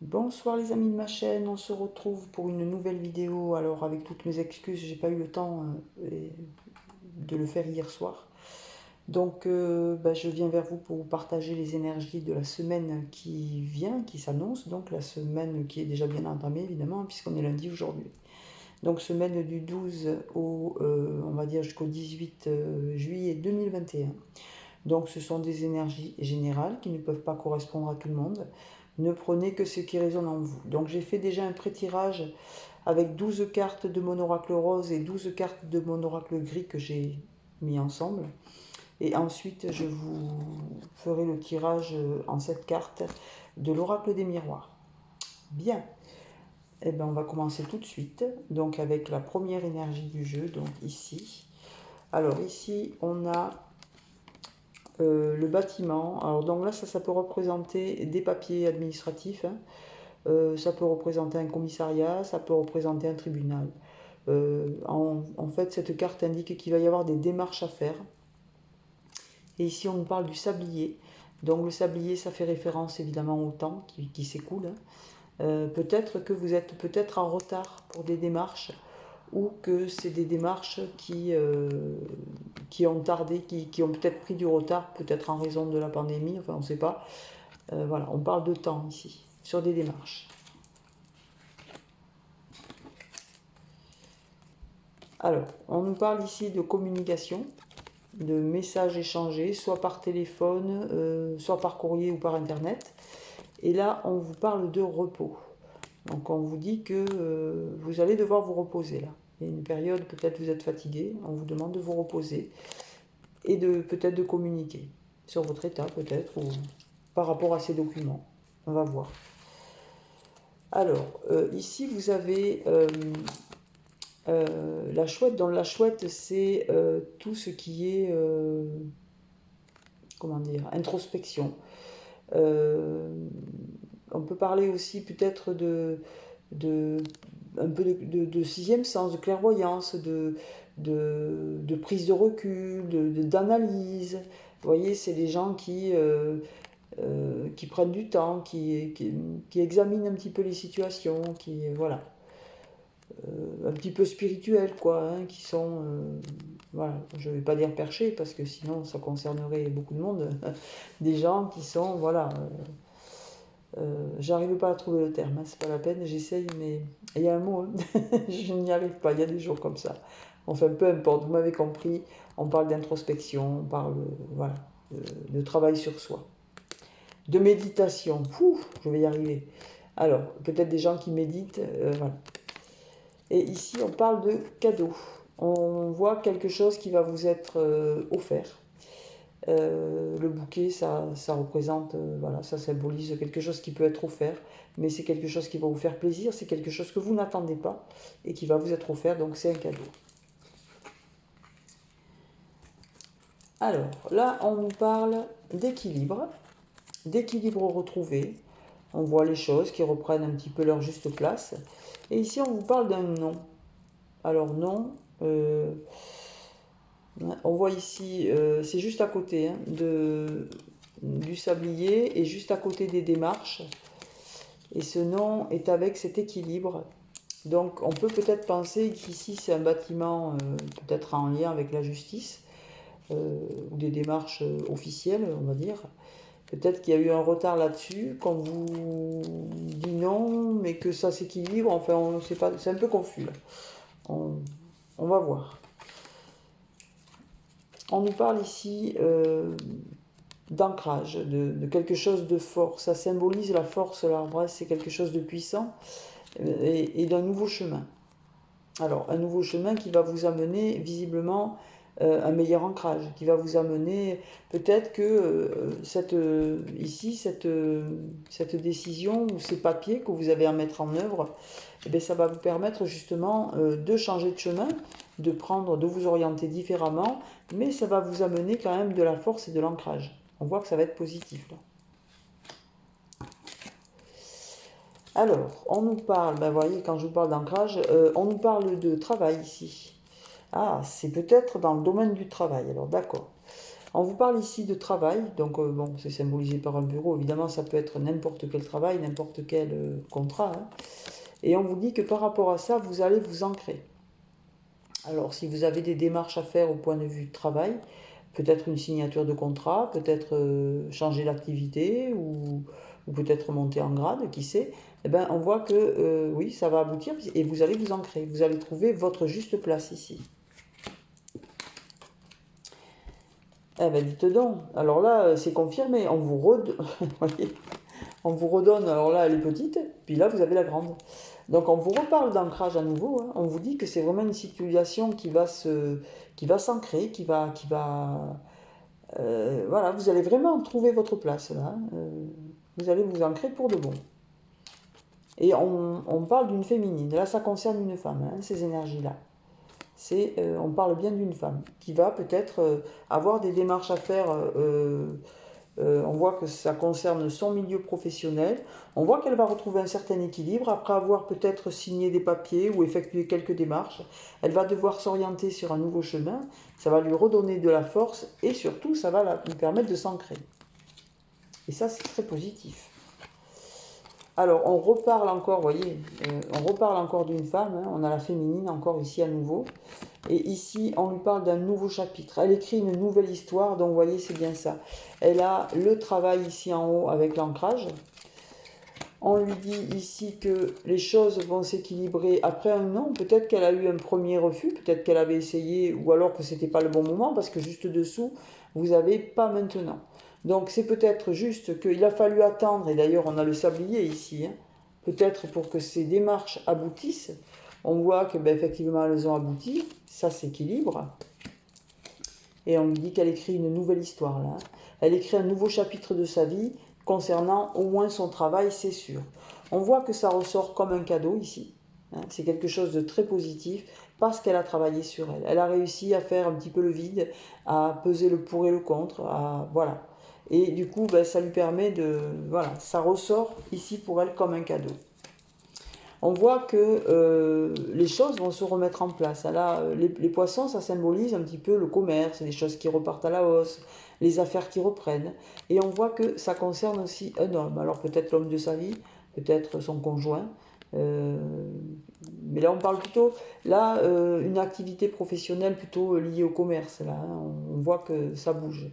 Bonsoir les amis de ma chaîne, on se retrouve pour une nouvelle vidéo. Alors avec toutes mes excuses, j'ai pas eu le temps de le faire hier soir. Donc je viens vers vous pour vous partager les énergies de la semaine qui vient, qui s'annonce. Donc la semaine qui est déjà bien entamée évidemment, puisqu'on est lundi aujourd'hui. Donc semaine du 12 au, on va dire jusqu'au 18 juillet 2021. Donc ce sont des énergies générales qui ne peuvent pas correspondre à tout le monde. Ne prenez que ce qui résonne en vous. Donc j'ai fait déjà un pré-tirage avec 12 cartes de mon oracle rose et 12 cartes de mon oracle gris que j'ai mis ensemble. Et ensuite je vous ferai le tirage en 7 cartes de l'oracle des miroirs. Bien, et bien on va commencer tout de suite. Donc avec la première énergie du jeu, donc ici. Alors ici on a le bâtiment. Alors donc là, ça peut représenter des papiers administratifs, hein. Ça peut représenter un commissariat, ça peut représenter un tribunal. En fait, cette carte indique qu'il va y avoir des démarches à faire. Et ici, on nous parle du sablier. Donc le sablier, ça fait référence évidemment au temps qui s'écoule, hein. Peut-être que vous êtes peut-être en retard pour des démarches, ou que c'est des démarches qui ont tardé, qui ont peut-être pris du retard, peut-être en raison de la pandémie, enfin on ne sait pas. Voilà, on parle de temps ici, sur des démarches. Alors, on nous parle ici de communication, de messages échangés, soit par téléphone, soit par courrier ou par internet. Et là, on vous parle de repos. Donc on vous dit que vous allez devoir vous reposer là. Il y a une période, peut-être vous êtes fatigué, on vous demande de vous reposer et peut-être de communiquer sur votre état peut-être, ou par rapport à ces documents. On va voir. Alors, ici vous avez la chouette. Dans la chouette, c'est tout ce qui est, comment dire, introspection. On peut parler aussi peut-être un peu de sixième sens, de clairvoyance, de prise de recul, d'analyse. Vous voyez, c'est des gens qui prennent du temps, qui examinent un petit peu les situations, voilà, un petit peu spirituels, quoi, hein, qui sont, voilà, je ne vais pas dire perchés, parce que sinon ça concernerait beaucoup de monde, des gens qui sont, voilà, j'arrive pas à trouver le terme, hein, c'est pas la peine, j'essaye, mais il y a un mot, hein, je n'y arrive pas, il y a des jours comme ça. Enfin, peu importe, vous m'avez compris, on parle d'introspection, on parle, voilà, de travail sur soi. De méditation, je vais y arriver. Alors, peut-être des gens qui méditent, voilà. Et ici, on parle de cadeau. On voit quelque chose qui va vous être offert. Le bouquet, ça représente, voilà, ça symbolise quelque chose qui peut être offert, mais c'est quelque chose qui va vous faire plaisir, c'est quelque chose que vous n'attendez pas et qui va vous être offert, donc c'est un cadeau. Alors, là, on nous parle d'équilibre retrouvé. On voit les choses qui reprennent un petit peu leur juste place. Et ici, on vous parle d'un nom. Alors, non, on voit ici, c'est juste à côté, hein, du sablier et juste à côté des démarches. Et ce nom est avec cet équilibre. Donc on peut peut-être penser qu'ici c'est un bâtiment peut-être en lien avec la justice, ou des démarches officielles, on va dire. Peut-être qu'il y a eu un retard là-dessus, qu'on vous dit non, mais que ça s'équilibre. Enfin, on ne sait pas, c'est un peu confus là. On va voir. On nous parle ici d'ancrage, de quelque chose de fort. Ça symbolise la force, l'arbre, c'est quelque chose de puissant, et d'un nouveau chemin. Alors, un nouveau chemin qui va vous amener visiblement un meilleur ancrage, qui va vous amener peut-être que ici, cette décision ou ces papiers que vous avez à mettre en œuvre, eh bien, ça va vous permettre justement de changer de chemin, de vous orienter différemment, mais ça va vous amener quand même de la force et de l'ancrage. On voit que ça va être positif là. Alors, on nous parle, ben, vous voyez, quand je vous parle d'ancrage, on nous parle de travail ici. Ah, c'est peut-être dans le domaine du travail, alors d'accord. On vous parle ici de travail, donc bon, c'est symbolisé par un bureau, évidemment ça peut être n'importe quel travail, n'importe quel contrat, hein. Et on vous dit que par rapport à ça, vous allez vous ancrer. Alors si vous avez des démarches à faire au point de vue travail, peut-être une signature de contrat, peut-être changer d'activité ou peut-être monter en grade, qui sait, eh ben, on voit que oui, ça va aboutir et vous allez vous ancrer, vous allez trouver votre juste place ici. Eh ben dites donc, alors là c'est confirmé, on vous redonne, on vous redonne, alors là elle est petite, puis là vous avez la grande. Donc on vous reparle d'ancrage à nouveau, hein. On vous dit que c'est vraiment une situation qui va s'ancrer, voilà, vous allez vraiment trouver votre place là, hein. Vous allez vous ancrer pour de bon. Et on parle d'une féminine, là ça concerne une femme, hein, ces énergies-là. On parle bien d'une femme qui va peut-être avoir des démarches à faire. On voit que ça concerne son milieu professionnel. On voit qu'elle va retrouver un certain équilibre après avoir peut-être signé des papiers ou effectué quelques démarches. Elle va devoir s'orienter sur un nouveau chemin. Ça va lui redonner de la force et surtout ça va lui permettre de s'ancrer. Et ça c'est très positif. Alors on reparle encore, vous voyez, on reparle encore d'une femme, hein. On a la féminine encore ici à nouveau. Et ici, on lui parle d'un nouveau chapitre. Elle écrit une nouvelle histoire, donc vous voyez, c'est bien ça. Elle a le travail ici en haut avec l'ancrage. On lui dit ici que les choses vont s'équilibrer après un non. Peut-être qu'elle a eu un premier refus, peut-être qu'elle avait essayé, ou alors que ce n'était pas le bon moment, parce que juste dessous, vous n'avez pas maintenant. Donc c'est peut-être juste qu'il a fallu attendre, et d'ailleurs on a le sablier ici, hein, peut-être pour que ces démarches aboutissent. On voit que effectivement elles ont abouti, ça s'équilibre. Et on lui dit qu'elle écrit une nouvelle histoire là. Elle écrit un nouveau chapitre de sa vie concernant au moins son travail, c'est sûr. On voit que ça ressort comme un cadeau ici. Hein, c'est quelque chose de très positif parce qu'elle a travaillé sur elle. Elle a réussi à faire un petit peu le vide, à peser le pour et le contre, voilà. Et du coup, ça lui permet de... Voilà, ça ressort ici pour elle comme un cadeau. On voit que les choses vont se remettre en place. Là, les poissons, ça symbolise un petit peu le commerce, les choses qui repartent à la hausse, les affaires qui reprennent. Et on voit que ça concerne aussi un homme. Alors peut-être l'homme de sa vie, peut-être son conjoint. Mais là, on parle plutôt, là, une activité professionnelle plutôt liée au commerce. Là, hein. On voit que ça bouge.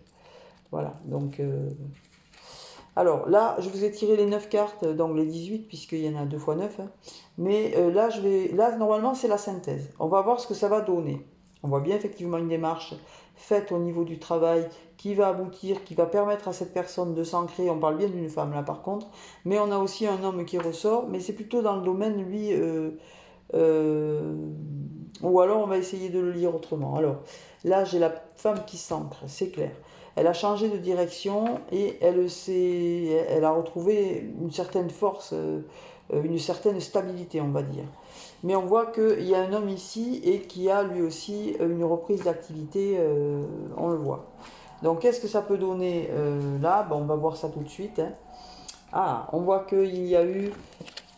Voilà, donc... Alors là, je vous ai tiré les 9 cartes, donc les 18, puisqu'il y en a 2 fois 9. Hein. Mais là, normalement, c'est la synthèse. On va voir ce que ça va donner. On voit bien effectivement une démarche faite au niveau du travail qui va aboutir, qui va permettre à cette personne de s'ancrer. On parle bien d'une femme là par contre. Mais on a aussi un homme qui ressort, mais c'est plutôt dans le domaine, lui... ou alors on va essayer de le lire autrement. Alors là, j'ai la femme qui s'ancre, c'est clair. Elle a changé de direction et elle a retrouvé une certaine force, une certaine stabilité, on va dire. Mais on voit qu'il y a un homme ici et qui a lui aussi une reprise d'activité, on le voit. Donc qu'est-ce que ça peut donner là? On va voir ça tout de suite. Hein. Ah, on voit qu'il y a eu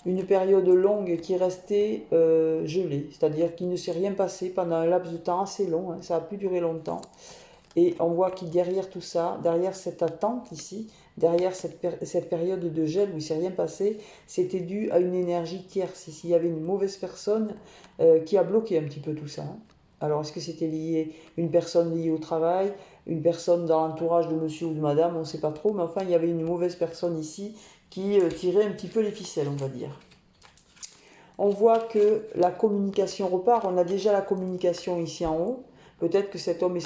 une période longue qui est restée gelée, c'est-à-dire qu'il ne s'est rien passé pendant un laps de temps assez long, hein, ça a pu durer longtemps. Et on voit que derrière tout ça, derrière cette attente ici, derrière cette période de gel où il ne s'est rien passé, c'était dû à une énergie tierce. Ici, il y avait une mauvaise personne qui a bloqué un petit peu tout ça. Hein. Alors, est-ce que c'était lié, une personne liée au travail, une personne dans l'entourage de monsieur ou de madame, on ne sait pas trop, mais enfin, il y avait une mauvaise personne ici qui tirait un petit peu les ficelles, on va dire. On voit que la communication repart, on a déjà la communication ici en haut. Peut-être que cet homme et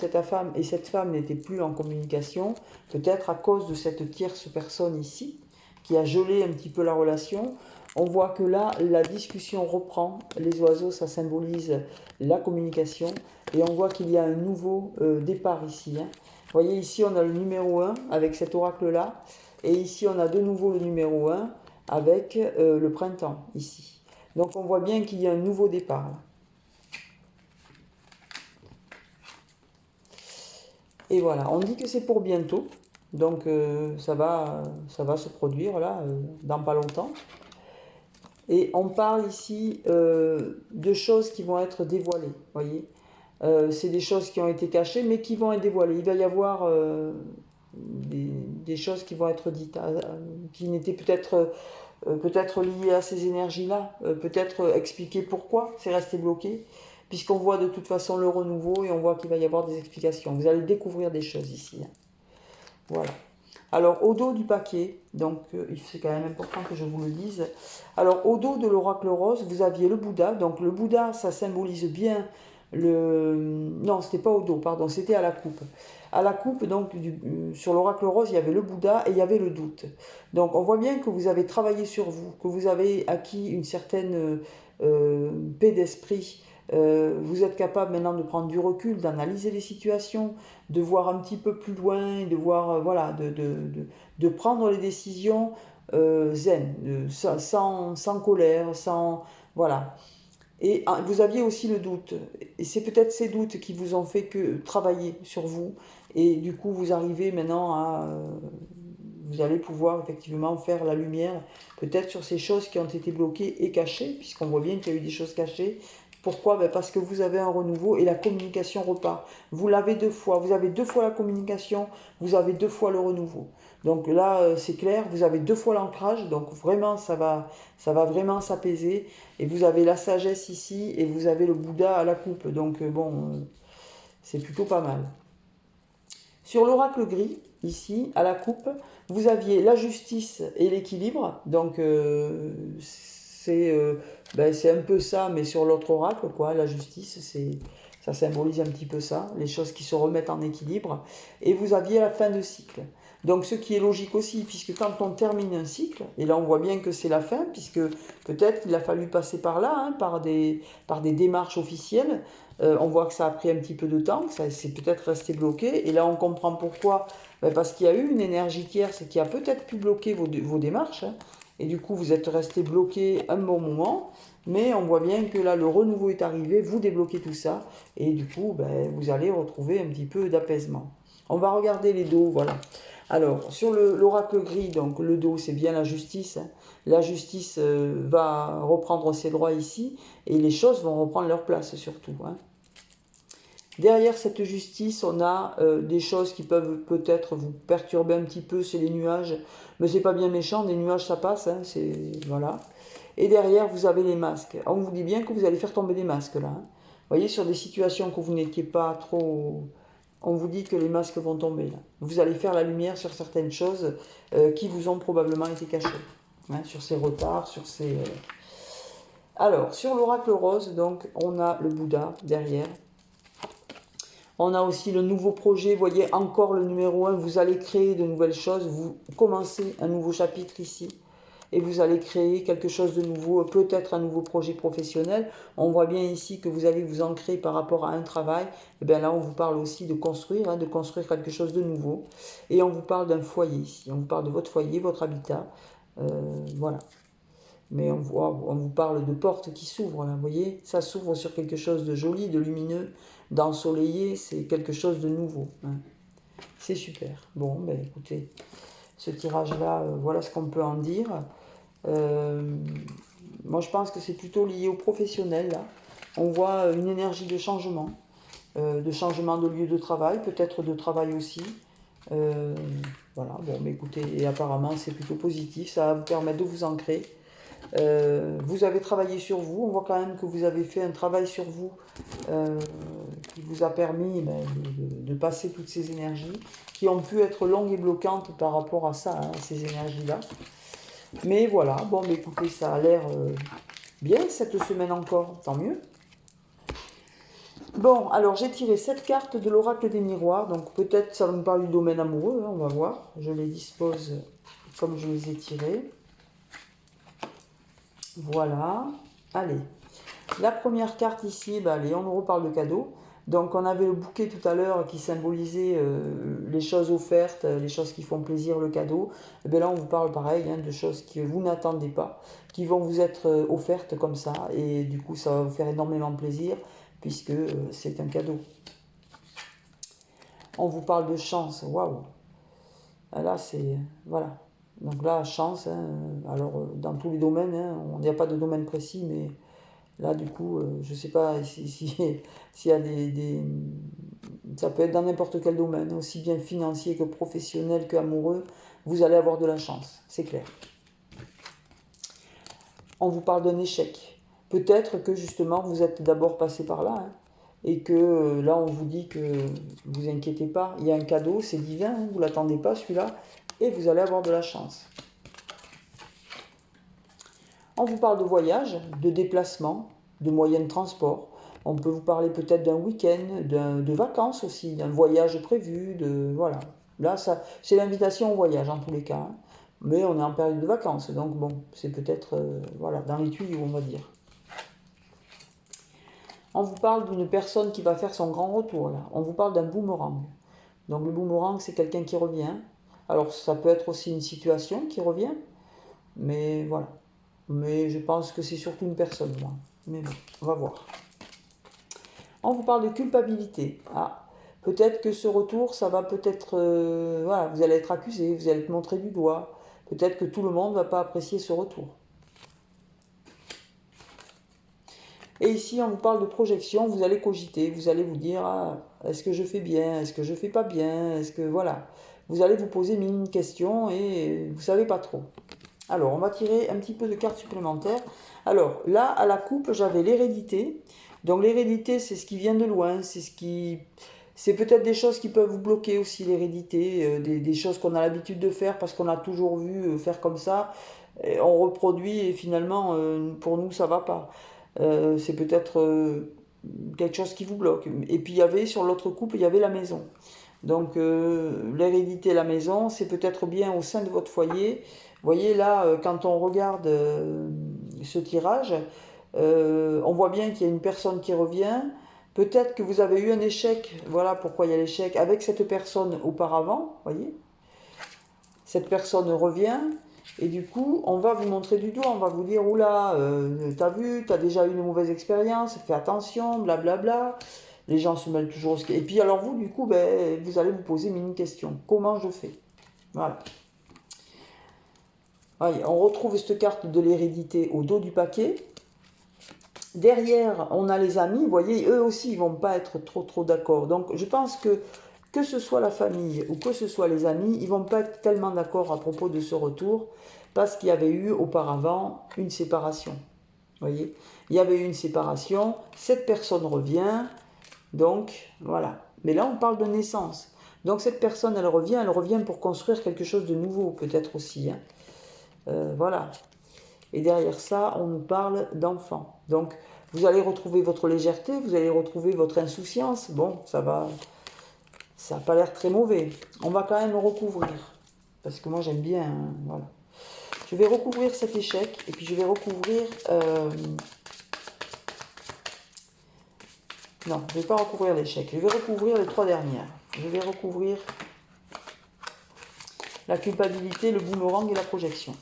cette femme n'étaient plus en communication, peut-être à cause de cette tierce personne ici, qui a gelé un petit peu la relation. On voit que là, la discussion reprend. Les oiseaux, ça symbolise la communication. Et on voit qu'il y a un nouveau départ ici. Hein. Vous voyez, ici, on a le numéro 1 avec cet oracle-là. Et ici, on a de nouveau le numéro 1 avec le printemps, ici. Donc, on voit bien qu'il y a un nouveau départ, là. Et voilà, on dit que c'est pour bientôt, donc ça va se produire là, dans pas longtemps. Et on parle ici de choses qui vont être dévoilées, voyez. C'est des choses qui ont été cachées, mais qui vont être dévoilées. Il va y avoir des choses qui vont être dites, qui n'étaient peut-être liées à ces énergies-là, peut-être expliquer pourquoi c'est resté bloqué, puisqu'on voit de toute façon le renouveau et on voit qu'il va y avoir des explications. Vous allez découvrir des choses ici. Voilà. Alors, au dos du paquet, donc c'est quand même important que je vous le dise. Alors, au dos de l'oracle rose, vous aviez le Bouddha. Donc, le Bouddha, ça symbolise bien le... Non, c'était pas au dos, pardon, c'était à la coupe. À la coupe, donc, sur l'oracle rose, il y avait le Bouddha et il y avait le doute. Donc, on voit bien que vous avez travaillé sur vous, que vous avez acquis une certaine paix d'esprit. Vous êtes capable maintenant de prendre du recul, d'analyser les situations, de voir un petit peu plus loin, de voir, voilà, de prendre les décisions zen, sans colère, sans... Voilà. Et vous aviez aussi le doute. Et c'est peut-être ces doutes qui vous ont fait que travailler sur vous. Et du coup, vous arrivez maintenant à... vous allez pouvoir effectivement faire la lumière, peut-être sur ces choses qui ont été bloquées et cachées, puisqu'on voit bien qu'il y a eu des choses cachées. Pourquoi? Parce que vous avez un renouveau et la communication repart. Vous l'avez 2 fois. Vous avez 2 fois la communication, vous avez 2 fois le renouveau. Donc là, c'est clair, vous avez 2 fois l'ancrage, donc vraiment, ça va vraiment s'apaiser. Et vous avez la sagesse ici, et vous avez le Bouddha à la coupe. Donc bon, c'est plutôt pas mal. Sur l'oracle gris, ici, à la coupe, vous aviez la justice et l'équilibre. Donc c'est un peu ça, mais sur l'autre oracle, quoi. La justice, ça symbolise un petit peu ça, les choses qui se remettent en équilibre. Et vous aviez la fin de cycle. Donc ce qui est logique aussi, puisque quand on termine un cycle, et là on voit bien que c'est la fin, puisque peut-être qu'il a fallu passer par là, hein, par des démarches officielles. On voit que ça a pris un petit peu de temps, que ça c'est peut-être resté bloqué, et là on comprend pourquoi. Parce qu'il y a eu une énergie tierce qui a peut-être pu bloquer vos démarches, hein, et du coup vous êtes resté bloqué un bon moment, mais on voit bien que là le renouveau est arrivé, vous débloquez tout ça, et du coup vous allez retrouver un petit peu d'apaisement. On va regarder les dos, voilà. Alors, sur l'oracle gris, donc le dos, c'est bien la justice. Hein. La justice va reprendre ses droits ici, et les choses vont reprendre leur place surtout. Hein. Derrière cette justice, on a des choses qui peuvent peut-être vous perturber un petit peu, c'est les nuages. Mais c'est pas bien méchant, les nuages ça passe, hein, voilà. Et derrière, vous avez les masques. On vous dit bien que vous allez faire tomber des masques là. Hein. Vous voyez, sur des situations que vous n'étiez pas trop... On vous dit que les masques vont tomber là. Vous allez faire la lumière sur certaines choses qui vous ont probablement été cachées. Hein, sur ces retards, sur ces... Alors, sur l'oracle rose, donc, on a le Bouddha derrière. On a aussi le nouveau projet, vous voyez, encore le numéro 1, vous allez créer de nouvelles choses, vous commencez un nouveau chapitre ici, et vous allez créer quelque chose de nouveau, peut-être un nouveau projet professionnel. On voit bien ici que vous allez vous ancrer par rapport à un travail. Et bien là, on vous parle aussi de construire quelque chose de nouveau. Et on vous parle d'un foyer ici, on vous parle de votre foyer, votre habitat, voilà. Mais on vous parle de portes qui s'ouvrent, là, vous voyez, ça s'ouvre sur quelque chose de joli, de lumineux, d'ensoleillé, c'est quelque chose de nouveau. Hein. C'est super. Bon, ben écoutez, ce tirage-là, voilà ce qu'on peut en dire. Moi, je pense que c'est plutôt lié au professionnel, là. On voit une énergie de changement de lieu de travail, peut-être de travail aussi. Voilà, bon, mais écoutez, et apparemment, c'est plutôt positif, ça va vous permettre de vous ancrer. Vous avez travaillé sur vous, on voit quand même que vous avez fait un travail sur vous qui vous a permis de passer toutes ces énergies qui ont pu être longues et bloquantes par rapport à ça, hein, ces énergies-là. Mais voilà, bon, mais écoutez, ça a l'air bien cette semaine encore, tant mieux. Bon, alors j'ai tiré cette carte de l'oracle des miroirs, donc peut-être ça me parle du domaine amoureux, hein, on va voir. Je les dispose comme je les ai tirées. Voilà, allez. La première carte ici, allez, on nous reparle de cadeaux. Donc on avait le bouquet tout à l'heure qui symbolisait les choses offertes, les choses qui font plaisir, le cadeau. Et bien là on vous parle pareil, hein, de choses que vous n'attendez pas, qui vont vous être offertes comme ça. Et du coup ça va vous faire énormément plaisir puisque c'est un cadeau. On vous parle de chance, waouh. Là c'est, voilà. Donc là, chance, hein, alors dans tous les domaines, hein, il n'y a pas de domaine précis, mais Là, du coup, je ne sais pas s'il y a ça peut être dans n'importe quel domaine, aussi bien financier que professionnel que amoureux, vous allez avoir de la chance, c'est clair. On vous parle d'un échec. Peut-être que justement, vous êtes d'abord passé par là, hein, et que là, on vous dit que vous inquiétez pas, il y a un cadeau, c'est divin, hein, vous ne l'attendez pas celui-là, et vous allez avoir de la chance. On vous parle de voyage, de déplacement, de moyens de transport. On peut vous parler peut-être d'un week-end, de vacances aussi, d'un voyage prévu, voilà. Là, c'est l'invitation au voyage en tous les cas, hein. Mais on est en période de vacances, donc bon, c'est peut-être voilà, dans les tuyaux, on va dire. On vous parle d'une personne qui va faire son grand retour, là. On vous parle d'un boomerang. Donc le boomerang, c'est quelqu'un qui revient. Alors ça peut être aussi une situation qui revient, mais voilà. Mais je pense que c'est surtout une personne, moi. Mais bon, on va voir. On vous parle de culpabilité. Ah, peut-être que ce retour, ça va peut-être... voilà, vous allez être accusé, vous allez être montré du doigt. Peut-être que tout le monde ne va pas apprécier ce retour. Et ici, on vous parle de projection, vous allez cogiter, vous allez vous dire, ah, est-ce que je fais bien, est-ce que je fais pas bien, est-ce que... Voilà. Vous allez vous poser mille une questions et vous ne savez pas trop. Alors, on va tirer un petit peu de cartes supplémentaires. Alors, là, à la coupe, j'avais l'hérédité. Donc, l'hérédité, c'est ce qui vient de loin, c'est ce qui... C'est peut-être des choses qui peuvent vous bloquer aussi, l'hérédité, des choses qu'on a l'habitude de faire parce qu'on a toujours vu faire comme ça. Et on reproduit et finalement, pour nous, ça va pas. C'est peut-être quelque chose qui vous bloque. Et puis, il y avait, sur l'autre coupe, il y avait la maison. Donc, l'hérédité, la maison, c'est peut-être bien au sein de votre foyer. Vous voyez là, quand on regarde ce tirage, on voit bien qu'il y a une personne qui revient. Peut-être que vous avez eu un échec, voilà pourquoi il y a l'échec, avec cette personne auparavant, voyez. Cette personne revient, et du coup, on va vous montrer du doigt, on va vous dire, oula, t'as vu, t'as déjà eu une mauvaise expérience, fais attention, blablabla. Les gens se mêlent toujours. Et puis alors vous, du coup, ben, vous allez vous poser une question. Comment je fais? Voilà. Voyez, on retrouve cette carte de l'hérédité au dos du paquet. Derrière, on a les amis. Vous voyez, eux aussi, ils ne vont pas être trop d'accord. Donc, je pense que ce soit la famille ou que ce soit les amis, ils ne vont pas être tellement d'accord à propos de ce retour parce qu'il y avait eu auparavant une séparation. Vous voyez, il y avait eu une séparation, cette personne revient, donc voilà. Mais là, on parle de naissance. Donc cette personne, elle revient pour construire quelque chose de nouveau, peut-être aussi, hein. Voilà. Et derrière ça, on nous parle d'enfant. Donc, vous allez retrouver votre légèreté, vous allez retrouver votre insouciance. Bon, ça n'a pas l'air très mauvais. On va quand même recouvrir. Parce que moi, j'aime bien, hein, voilà. Je vais recouvrir cet échec, et puis je vais recouvrir... Non, je ne vais pas recouvrir l'échec. Je vais recouvrir les trois dernières. Je vais recouvrir la culpabilité, le boomerang et la projection.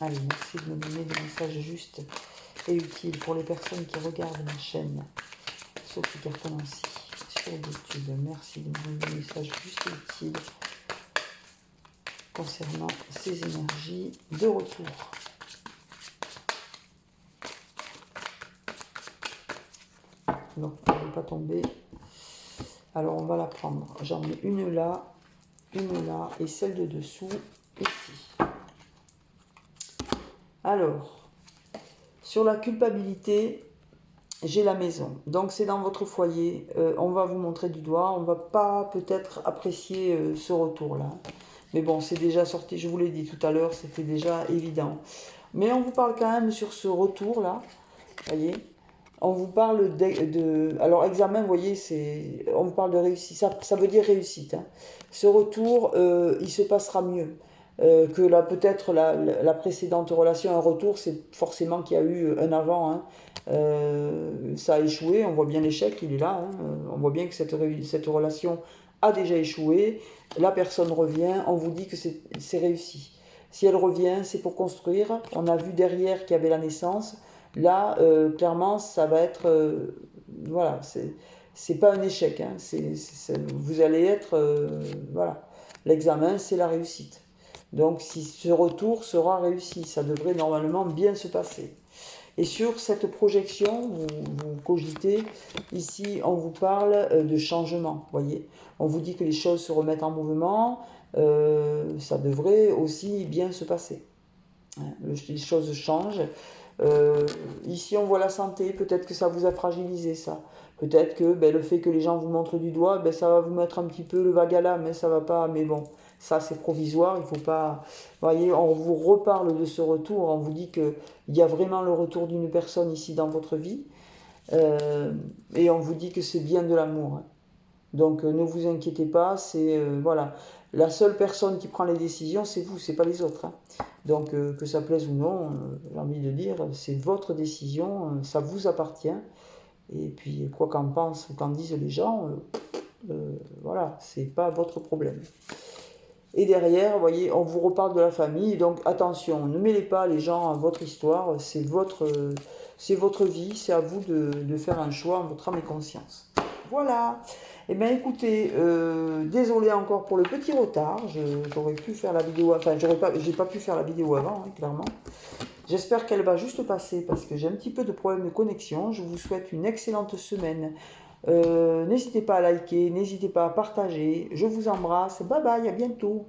Allez, merci de me donner des messages justes et utiles pour les personnes qui regardent ma chaîne Sophie Cartonancy sur YouTube. Merci de me donner des messages justes et utiles concernant ces énergies de retour. Non, elle ne veut pas tomber. Alors, on va la prendre. J'en mets une là, et celle de dessous, ici. Alors, sur la culpabilité, j'ai la maison. Donc, c'est dans votre foyer. On va vous montrer du doigt. On ne va pas peut-être apprécier ce retour-là. Mais bon, c'est déjà sorti. Je vous l'ai dit tout à l'heure, c'était déjà évident. Mais on vous parle quand même sur ce retour-là. Voyez, on vous parle de... Alors, examen, vous voyez, on vous parle de réussite. Ça veut dire réussite, hein. Ce retour, il se passera mieux. Que peut-être la précédente relation, un retour, c'est forcément qu'il y a eu un avant, hein. Ça a échoué, on voit bien l'échec, il est là, hein. On voit bien que cette relation a déjà échoué. La personne revient, on vous dit que c'est réussi. Si elle revient, c'est pour construire. On a vu derrière qu'il y avait la naissance. Là, clairement, ça va être... voilà, c'est pas un échec, hein. Vous allez être... voilà. L'examen, c'est la réussite. Donc si ce retour sera réussi, ça devrait normalement bien se passer. Et sur cette projection, vous cogitez, ici on vous parle de changement, voyez. On vous dit que les choses se remettent en mouvement, ça devrait aussi bien se passer. Les choses changent. Ici on voit la santé, peut-être que ça vous a fragilisé ça. Peut-être que le fait que les gens vous montrent du doigt, ça va vous mettre un petit peu le vague à l'âme, mais ça va pas, mais bon, ça c'est provisoire, il faut pas... Vous voyez, on vous reparle de ce retour, on vous dit qu'il y a vraiment le retour d'une personne ici dans votre vie, et on vous dit que c'est bien de l'amour. Donc ne vous inquiétez pas, c'est voilà, la seule personne qui prend les décisions, c'est vous, c'est pas les autres. Hein. Donc que ça plaise ou non, j'ai envie de dire, c'est votre décision, ça vous appartient. Et puis quoi qu'en pensent ou qu'en disent les gens, voilà, c'est pas votre problème. Et derrière, vous voyez, on vous reparle de la famille, donc attention, ne mêlez pas les gens à votre histoire, c'est votre vie, c'est à vous de faire un choix en votre âme et conscience. Voilà. Eh bien écoutez, désolé encore pour le petit retard, j'aurais pu faire la vidéo, enfin j'ai pas pu faire la vidéo avant, hein, clairement. J'espère qu'elle va juste passer parce que j'ai un petit peu de problème de connexion. Je vous souhaite une excellente semaine. N'hésitez pas à liker, n'hésitez pas à partager. Je vous embrasse. Bye bye, à bientôt.